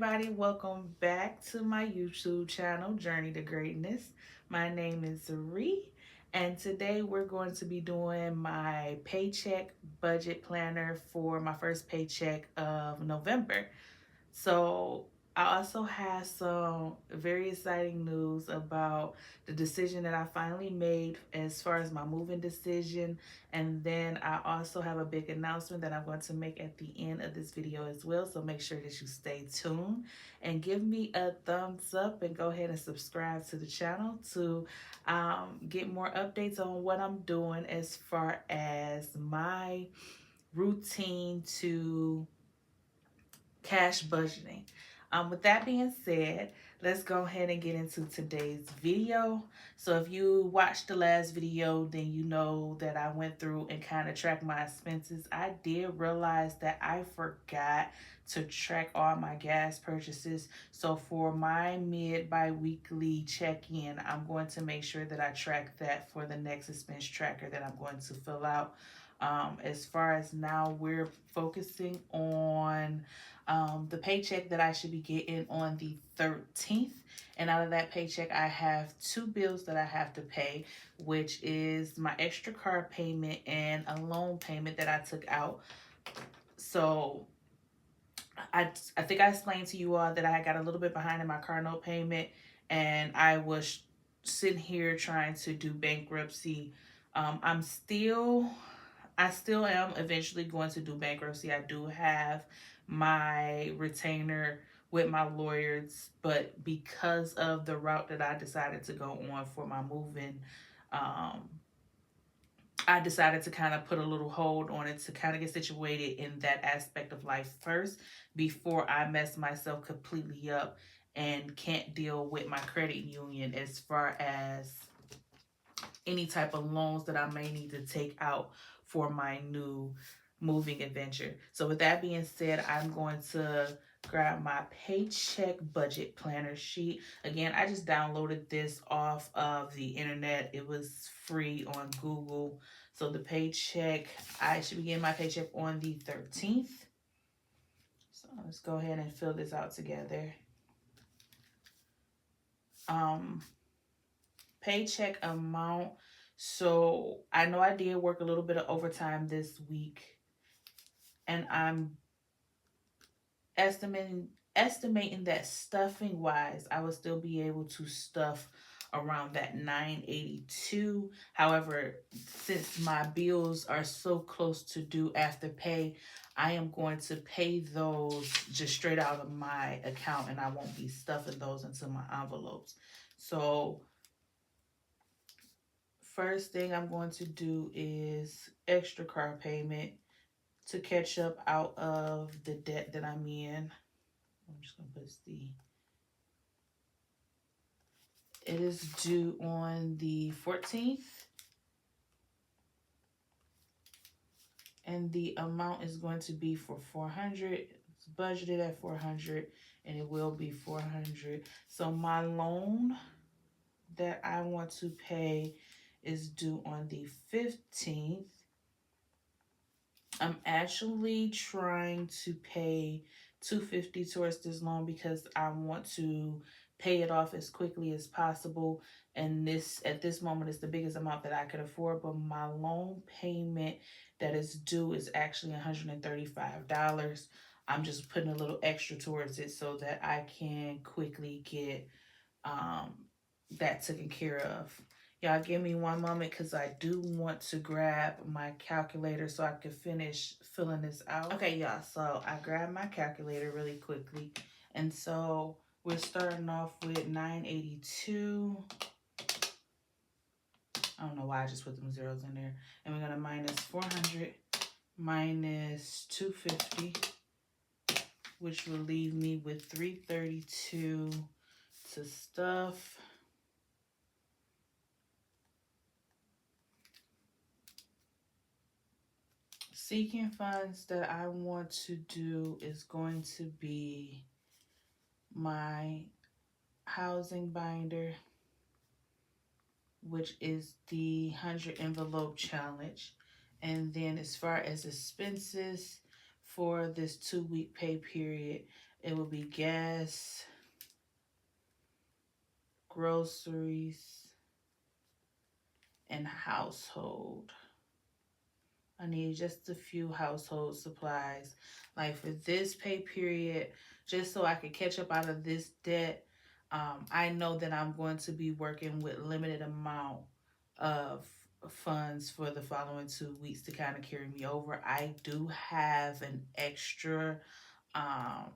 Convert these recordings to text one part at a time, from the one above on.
everybody, welcome back to my YouTube channel, Journey to Greatness. My name is Zari, and today we're going to be doing my paycheck budget planner for my first paycheck of November. So I also have some very exciting news about the decision that I finally made as far as my moving decision. And then I also have a big announcement that I'm going to make at the end of this video as well. So make sure that you stay tuned and give me a thumbs up and go ahead and subscribe to the channel to get more updates on what I'm doing as far as my routine to cash budgeting. With that being said, let's go ahead and get into today's video. So if you watched the last video, then you know that I went through and kind of tracked my expenses. I did realize that I forgot to track all my gas purchases. So for my bi-weekly check-in, I'm going to make sure that I track that for the next expense tracker that I'm going to fill out. As far as now, we're focusing on the paycheck that I should be getting on the 13th. And out of that paycheck, I have two bills that I have to pay, which is my extra car payment and a loan payment that I took out. So I think I explained to you all that I got a little bit behind in my car note payment, and I was sitting here trying to do bankruptcy. I still am eventually going to do bankruptcy. I do have my retainer with my lawyers, but because of the route that I decided to go on for my moving, um, I decided to kind of put a little hold on it to kind of get situated in that aspect of life first before I mess myself completely up and can't deal with my credit union as far as any type of loans that I may need to take out for my new moving adventure. So with that being said, I'm going to grab my paycheck budget planner sheet. Again, I just downloaded this off of the internet. It was free on Google. So the paycheck, I should be getting my paycheck on the 13th. So let's go ahead and fill this out together. Paycheck amount. So I know I did work a little bit of overtime this week, and I'm estimating that stuffing wise, I will still be able to stuff around that 982. However, since my bills are so close to due after pay, I am going to pay those just straight out of my account, and I won't be stuffing those into my envelopes. So first thing I'm going to do is extra car payment to catch up out of the debt that I'm in. I'm just going to put it is due on the 14th. And the amount is going to be for 400. It's budgeted at 400 and it will be 400. So my loan that I want to pay is due on the 15th. I'm actually trying to pay $250 towards this loan because I want to pay it off as quickly as possible. And this, at this moment, is the biggest amount that I could afford. But my loan payment that is due is actually $135. I'm just putting a little extra towards it so that I can quickly get that taken care of. Y'all give me one moment because I do want to grab my calculator so I can finish filling this out. Okay, y'all, so I grabbed my calculator really quickly. And so we're starting off with 982. I don't know why I just put them zeros in there. And we're going to minus 400 minus 250, which will leave me with 332 to stuff. Seeking funds that I want to do is going to be my housing binder, which is the 100 envelope challenge. And then as far as expenses for this 2-week pay period, It will be gas, groceries, and household. I need just a few household supplies. Like for this pay period, just so I can catch up out of this debt. I know that I'm going to be working with limited amount of funds for the following 2 weeks to kind of carry me over. I do have an extra um,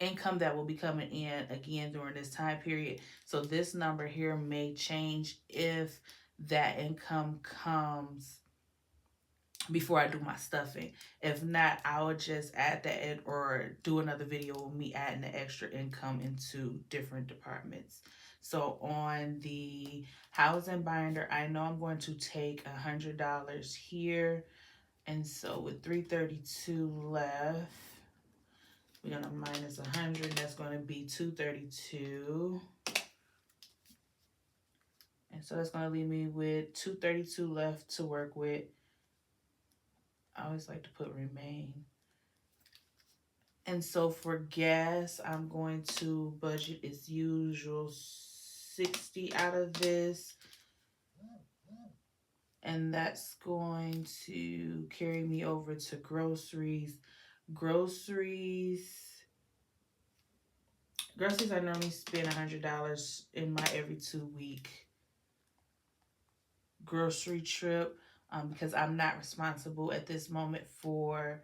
income that will be coming in again during this time period. So this number here may change if that income comes before I do my stuffing. If not, I will just add that in or do another video with me adding the extra income into different departments. So on the housing binder, I know I'm going to take $100 here. And so with 332 left, we're gonna minus 100, that's gonna be 232. And so that's gonna leave me with 232 left to work with. I always like to put remain. And so for gas, I'm going to budget as usual 60 out of this. And that's going to carry me over to groceries. Groceries, I normally spend $100 in my every 2 week grocery trip because I'm not responsible at this moment for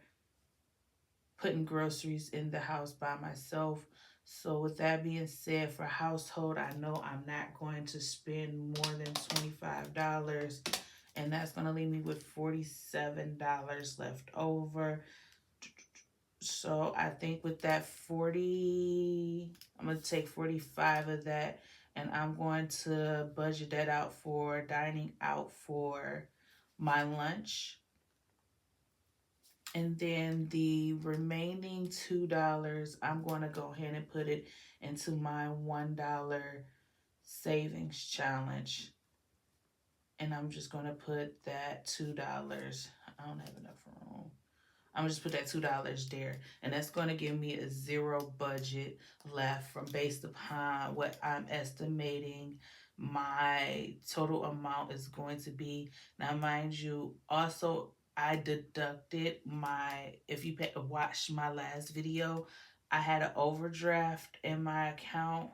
putting groceries in the house by myself. So with that being said, for household, I know I'm not going to spend more than $25. And that's going to leave me with $47 left over. So I think with that 40, I'm going to take 45 of that. And I'm going to budget that out for dining out for my lunch. And then the remaining $2, I'm going to go ahead and put it into my $1 savings challenge. And I'm just going to put that $2. I don't have enough room. I'm just put that $2 there, and that's going to give me a zero budget left from based upon what I'm estimating my total amount is going to be. Now, mind you, also I deducted my, if you watched my last video, I had an overdraft in my account.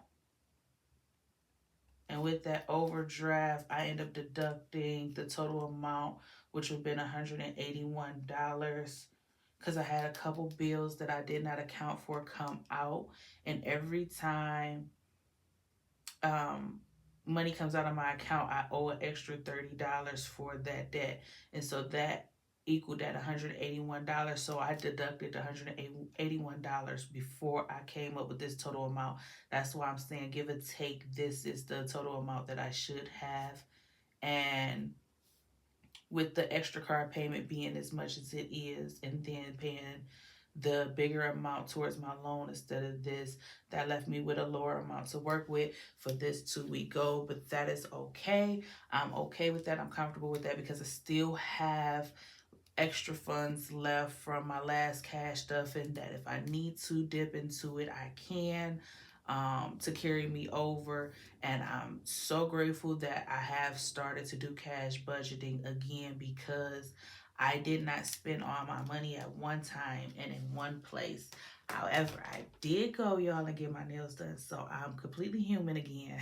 And with that overdraft, I end up deducting the total amount, which would have been $181 because I had a couple bills that I did not account for come out. And every time money comes out of my account, I owe an extra $30 for that debt. And so that equaled that $181. So I deducted $181 before I came up with this total amount. That's why I'm saying, give or take, this is the total amount that I should have. And with the extra card payment being as much as it is, and then paying the bigger amount towards my loan instead of this, that left me with a lower amount to work with for this 2 week goal. But that is okay. I'm okay with that. I'm comfortable with that because I still have extra funds left from my last cash stuff, and that if I need to dip into it, I can, to carry me over. And I'm so grateful that I have started to do cash budgeting again, because I did not spend all my money at one time and in one place. However, I did go, y'all, and get my nails done. So I'm completely human again.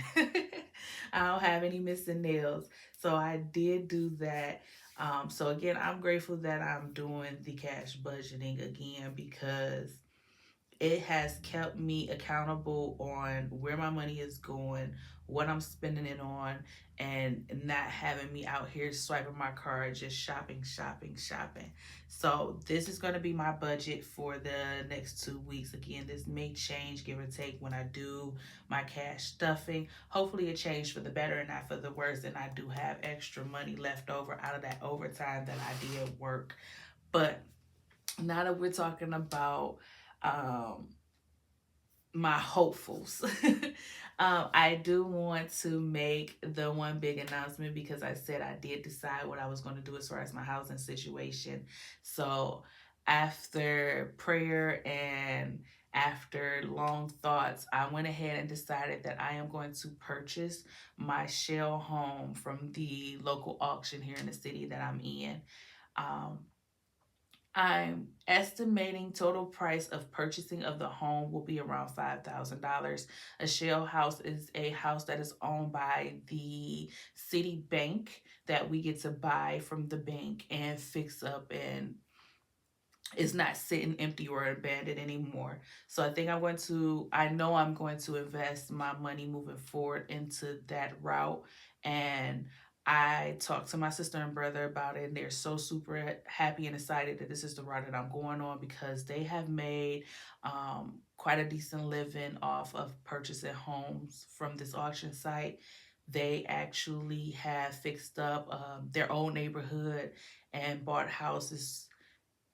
I don't have any missing nails. So I did do that. So again, I'm grateful that I'm doing the cash budgeting again, because it has kept me accountable on where my money is going, what I'm spending it on, and not having me out here swiping my card, just shopping. So this is going to be my budget for the next 2 weeks. Again, this may change, give or take, when I do my cash stuffing. Hopefully it changed for the better and not for the worse, and I do have extra money left over out of that overtime that I did work. But now that we're talking about my hopefuls. I do want to make the one big announcement, because I said I did decide what I was going to do as far as my housing situation. So after prayer and after long thoughts, I went ahead and decided that I am going to purchase my shell home from the local auction here in the city that I'm in. Um, I'm estimating total price of purchasing of the home will be around $5,000. A shell house is a house that is owned by the city bank that we get to buy from the bank and fix up, and it's not sitting empty or abandoned anymore. So I know I'm going to invest my money moving forward into that route. And I talked to my sister and brother about it, and they're so super happy and excited that this is the route that I'm going on, because they have made quite a decent living off of purchasing homes from this auction site. They actually have fixed up their own neighborhood and bought houses,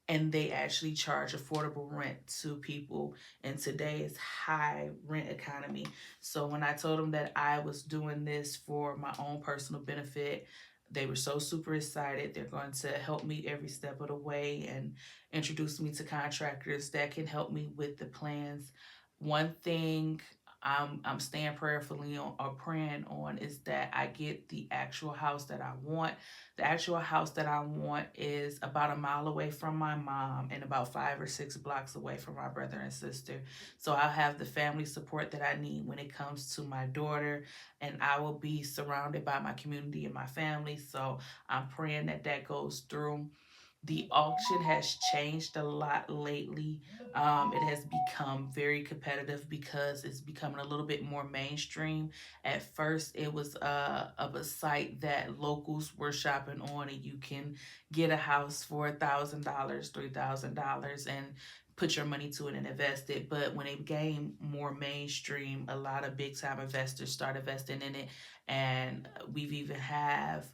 and they actually charge affordable rent to people in today's high rent economy. So when I told them that I was doing this for my own personal benefit, they were so super excited. They're going to help me every step of the way and introduce me to contractors that can help me with the plans. One thing I'm staying prayerfully on, or praying on, is that I get the actual house that I want. The actual house that I want is about a mile away from my mom and about 5 or 6 blocks away from my brother and sister. So I'll have the family support that I need when it comes to my daughter, and I will be surrounded by my community and my family. So I'm praying that that goes through. The auction has changed a lot lately. It has become very competitive because it's becoming a little bit more mainstream. At first, it was of a site that locals were shopping on, and you can get a house for $1,000, $3,000, and put your money to it and invest it. But when it became more mainstream, a lot of big time investors started investing in it, and we've even have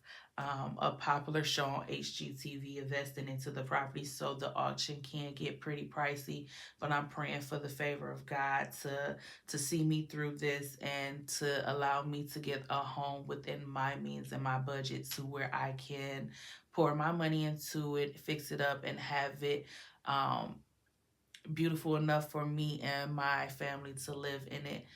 a popular show on HGTV investing into the property. So the auction can get pretty pricey, but I'm praying for the favor of God to see me through this and to allow me to get a home within my means and my budget, to where I can pour my money into it, fix it up, and have it um, beautiful enough for me and my family to live in it.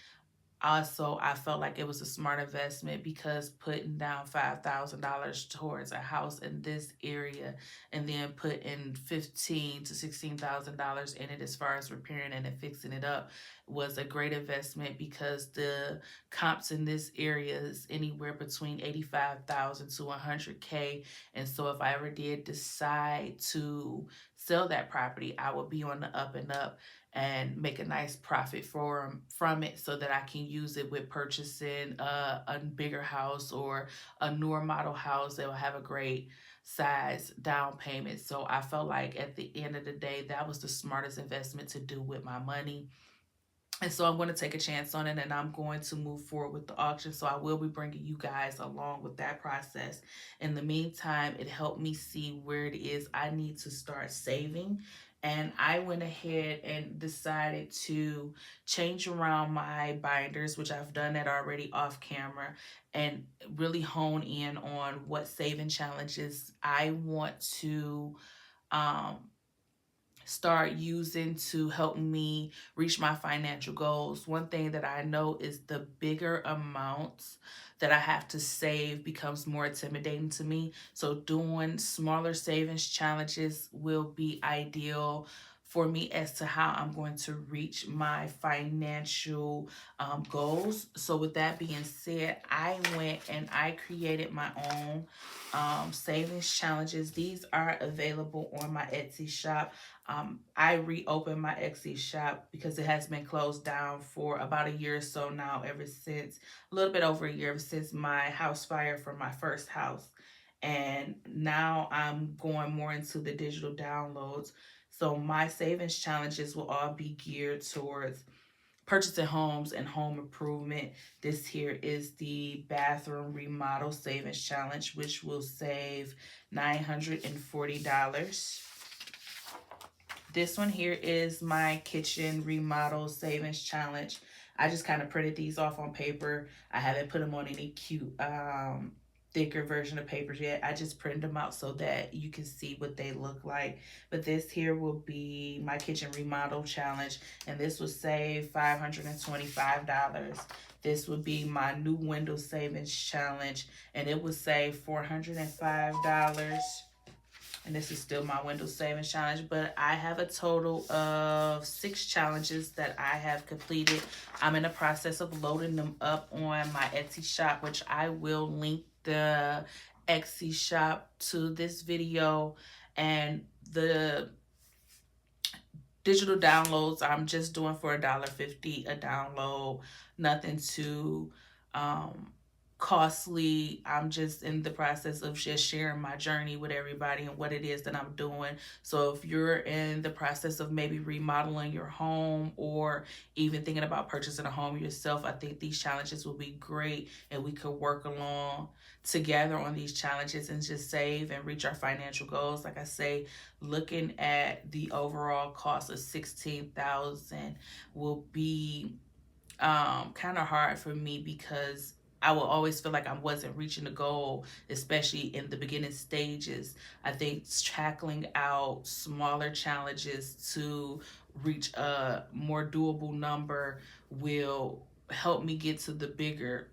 Also, I felt like it was a smart investment, because putting down $5,000 towards a house in this area, and then putting $15,000 to $16,000 in it as far as repairing it and fixing it up, was a great investment, because the comps in this area is anywhere between 85,000 to 100K. And so if I ever did decide to sell that property, I would be on the up and up and make a nice profit from it, so that I can use it with purchasing a bigger house or a newer model house that will have a great size down payment. So I felt like at the end of the day, that was the smartest investment to do with my money. And so I'm going to take a chance on it, and I'm going to move forward with the auction. So I will be bringing you guys along with that process. In the meantime, it helped me see where it is I need to start saving. And I went ahead and decided to change around my binders, which I've done that already off camera, and really hone in on what saving challenges I want to um, start using to help me reach my financial goals. One thing that I know is the bigger amounts that I have to save becomes more intimidating to me. So doing smaller savings challenges will be ideal for me as to how I'm going to reach my financial goals. So with that being said, I went and I created my own savings challenges. These are available on my Etsy shop. I reopened my Etsy shop because it has been closed down for about a year or so now, ever since, a little bit over a year, ever since my house fire from my first house. And now I'm going more into the digital downloads. So my savings challenges will all be geared towards purchasing homes and home improvement. This here is the bathroom remodel savings challenge, which will save $940. This one here is my kitchen remodel savings challenge. I just kind of printed these off on paper. I haven't put them on any cute thicker version of papers yet. I just print them out so that you can see what they look like. But this here will be my kitchen remodel challenge, and this will save $525. This would be my new window savings challenge, and it would save $405. And this is still my window savings challenge, but I have a total of 6 challenges that I have completed. I'm in the process of loading them up on my Etsy shop, which I will link the Etsy shop to this video. And the digital downloads I'm just doing for $1.50 a download, nothing too um costly. I'm just in the process of just sharing my journey with everybody and what it is that I'm doing. So if you're in the process of maybe remodeling your home or even thinking about purchasing a home yourself, I think these challenges will be great, and we could work along together on these challenges and just save and reach our financial goals. Like I say, looking at the overall cost of 16,000 will be kind of hard for me, because I will always feel like I wasn't reaching the goal, especially in the beginning stages. I think tackling out smaller challenges to reach a more doable number will help me get to the bigger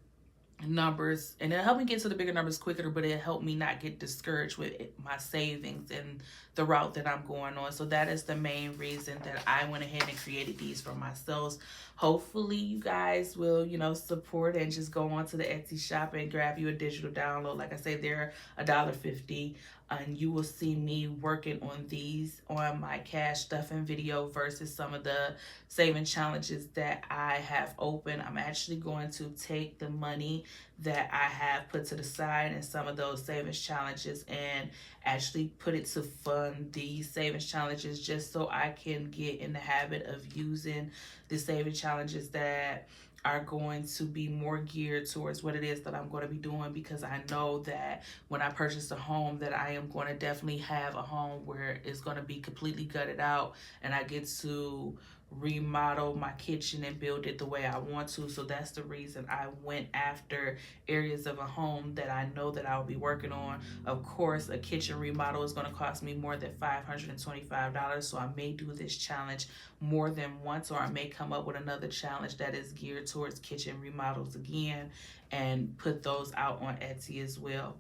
numbers, and it'll help me get to the bigger numbers quicker, but it helped me not get discouraged with my savings and the route that I'm going on. So that is the main reason that I went ahead and created these for myself. Hopefully you guys will, support and just go on to the Etsy shop and grab you a digital download. Like I said, they're $1.50, and you will see me working on these on my cash stuffing video versus some of the saving challenges that I have open. I'm actually going to take the money that I have put to the side in some of those savings challenges and actually put it to fund these savings challenges, just so I can get in the habit of using the saving challenges that are going to be more geared towards what it is that I'm going to be doing, because I know that when I purchase a home, that I am going to definitely have a home where it's going to be completely gutted out, and I get to remodel my kitchen and build it the way I want to. So that's the reason I went after areas of a home that I know that I'll be working on. Of course, a kitchen remodel is going to cost me more than $525, so I may do this challenge more than once, or I may come up with another challenge that is geared towards kitchen remodels again and put those out on Etsy as well.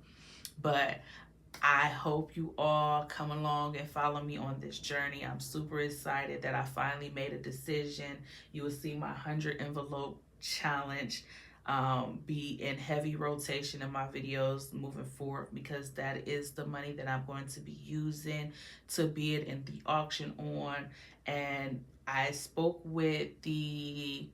But I hope you all come along and follow me on this journey. I'm super excited that I finally made a decision. You will see my 100 envelope challenge be in heavy rotation in my videos moving forward, because that is the money that I'm going to be using to bid in the auction on. And I spoke with the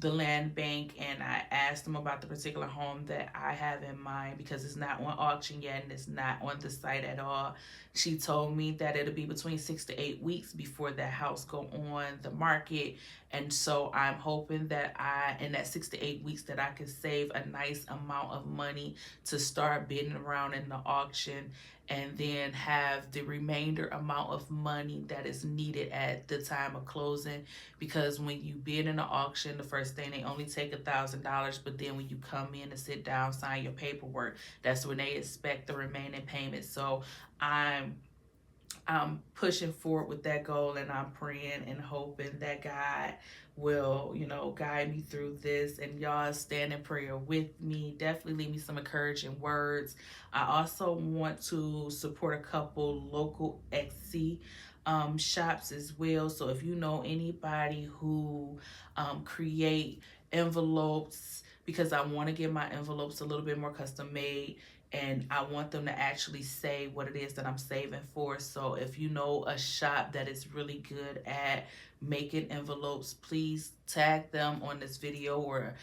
land bank, and I asked them about the particular home that I have in mind, because it's not on auction yet and it's not on the site at all. She told me that it'll be between 6 to 8 weeks before that house go on the market. And so I'm hoping that in that 6 to 8 weeks, that I can save a nice amount of money to start bidding around in the auction, and then have the remainder amount of money that is needed at the time of closing. Because when you bid in an auction, the first thing, they only take $1,000, but then when you come in and sit down, sign your paperwork, that's when they expect the remaining payment. So I'm pushing forward with that goal, and I'm praying and hoping that God will, guide me through this. And y'all stand in prayer with me. Definitely leave me some encouraging words. I also want to support a couple local Etsy shops as well. So if you know anybody who create envelopes, because I want to get my envelopes a little bit more custom made, and I want them to actually say what it is that I'm saving for. So if you know a shop that is really good at making envelopes, please tag them on this video, or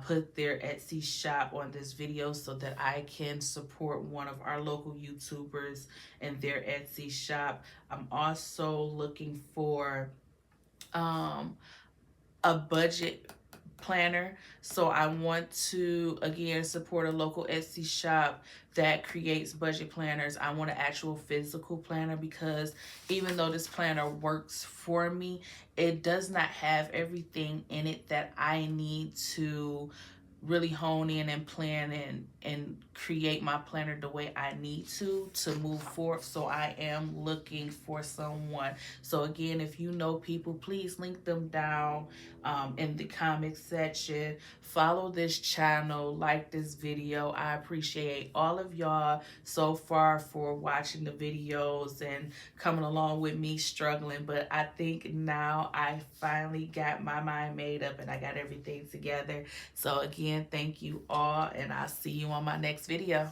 put their Etsy shop on this video, so that I can support one of our local YouTubers and their Etsy shop. I'm also looking for a budget planner. So I want to, again, support a local Etsy shop that creates budget planners. I want an actual physical planner, because even though this planner works for me, it does not have everything in it that I need to really hone in and plan and create my planner the way I need to move forward. So I am looking for someone. So again, if you know people, please link them down in the comment section. Follow this channel, like this video. I appreciate all of y'all so far for watching the videos and coming along with me struggling. But I think now I finally got my mind made up and I got everything together. So again, thank you all, and I'll see you on my next video.